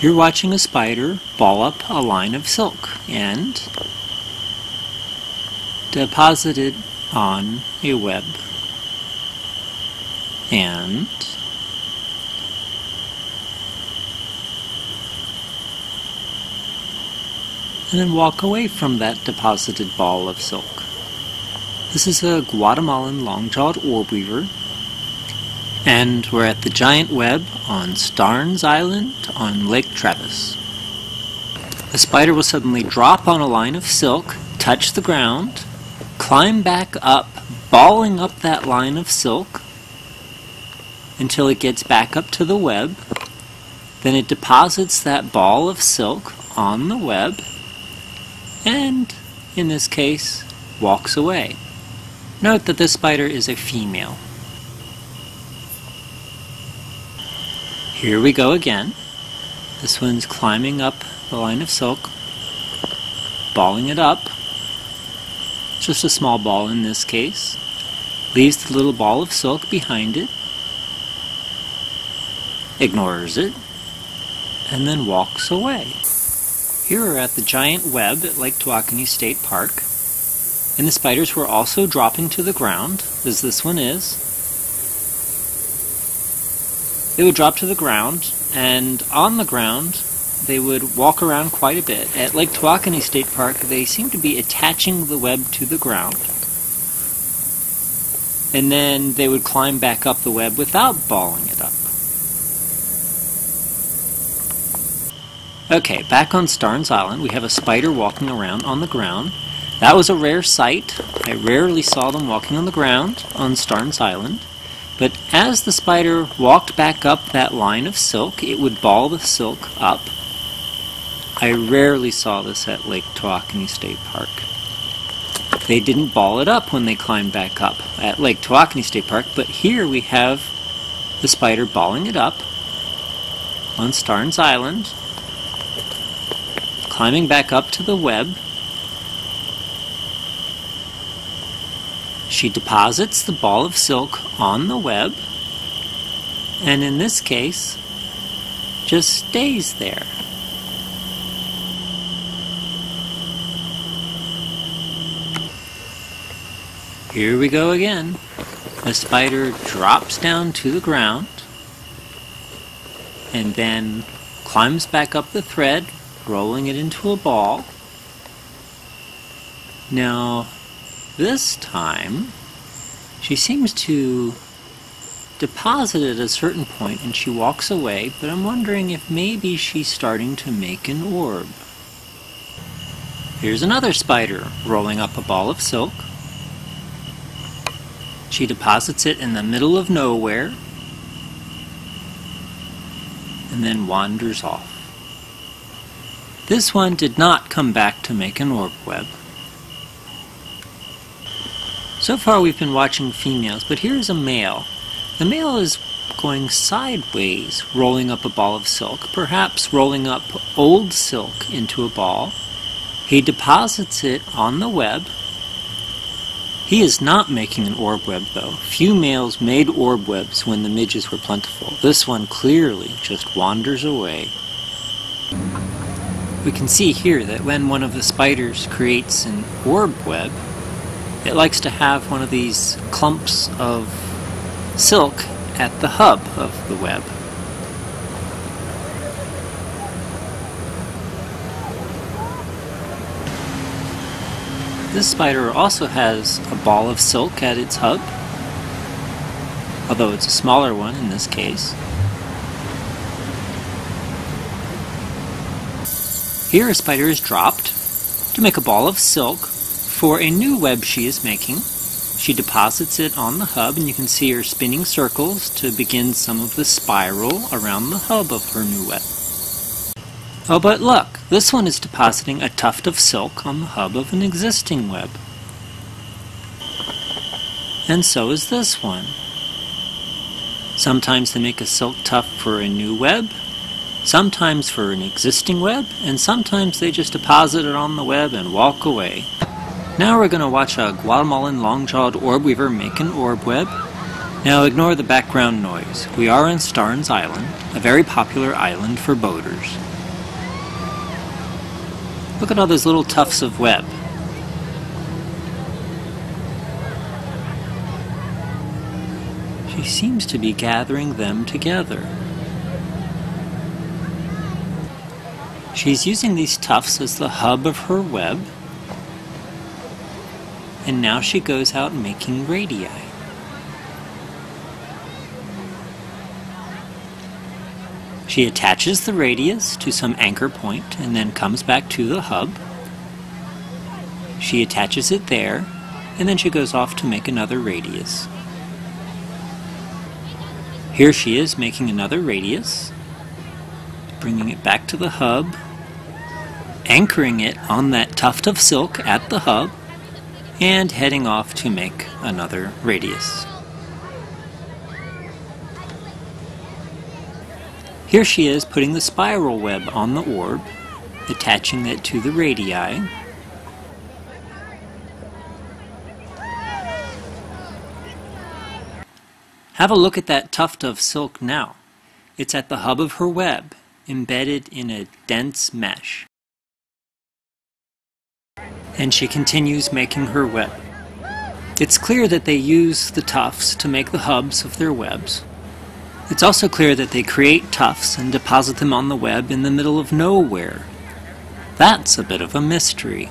You're watching a spider ball up a line of silk and deposit it on a web. And then walk away from that deposited ball of silk. This is a Guatemalan long-jawed orb weaver, and we're at the giant web on Starnes Island on Lake Travis. The spider will suddenly drop on a line of silk, touch the ground, climb back up, balling up that line of silk until it gets back up to the web. Then it deposits that ball of silk on the web and, in this case, walks away. Note that this spider is a female. Here we go again. This one's climbing up the line of silk, balling it up. Just a small ball in this case. Leaves the little ball of silk behind it, ignores it, and then walks away. Here we're at the giant web at Lake Tawakoni State Park, and the spiders were also dropping to the ground, as this one is. They would drop to the ground, and on the ground they would walk around quite a bit. At Lake Tawakoni State Park, they seem to be attaching the web to the ground, and then they would climb back up the web without balling it up. Okay, back on Starnes Island, we have a spider walking around on the ground. That was a rare sight. I rarely saw them walking on the ground on Starnes Island. But as the spider walked back up that line of silk, it would ball the silk up. I rarely saw this at Lake Tawakoni State Park. They didn't ball it up when they climbed back up at Lake Tawakoni State Park, but here we have the spider balling it up on Starnes Island, climbing back up to the web. She deposits the ball of silk on the web, and in this case, just stays there. Here we go again. The spider drops down to the ground, and then climbs back up the thread, rolling it into a ball. Now, this time, she seems to deposit it at a certain point and she walks away, but I'm wondering if maybe she's starting to make an orb. Here's another spider rolling up a ball of silk. She deposits it in the middle of nowhere and then wanders off. This one did not come back to make an orb web. So far we've been watching females, but here's a male. The male is going sideways, rolling up a ball of silk, perhaps rolling up old silk into a ball. He deposits it on the web. He is not making an orb web, though. Few males made orb webs when the midges were plentiful. This one clearly just wanders away. We can see here that when one of the spiders creates an orb web, it likes to have one of these clumps of silk at the hub of the web. This spider also has a ball of silk at its hub, although it's a smaller one in this case. Here a spider is dropped to make a ball of silk for a new web she is making. She deposits it on the hub, and you can see her spinning circles to begin some of the spiral around the hub of her new web. Oh, but look, this one is depositing a tuft of silk on the hub of an existing web. And so is this one. Sometimes they make a silk tuft for a new web, sometimes for an existing web, and sometimes they just deposit it on the web and walk away. Now we're going to watch a Guatemalan long-jawed orb weaver make an orb web. Now ignore the background noise. We are on Starnes Island, a very popular island for boaters. Look at all those little tufts of web. She seems to be gathering them together. She's using these tufts as the hub of her web, and now she goes out making radii. She attaches the radius to some anchor point and then comes back to the hub. She attaches it there, and then she goes off to make another radius. Here she is making another radius, bringing it back to the hub, anchoring it on that tuft of silk at the hub, and heading off to make another radius. Here she is putting the spiral web on the orb, attaching it to the radii. Have a look at that tuft of silk now. It's at the hub of her web, embedded in a dense mesh. And she continues making her web. It's clear that they use the tufts to make the hubs of their webs. It's also clear that they create tufts and deposit them on the web in the middle of nowhere. That's a bit of a mystery.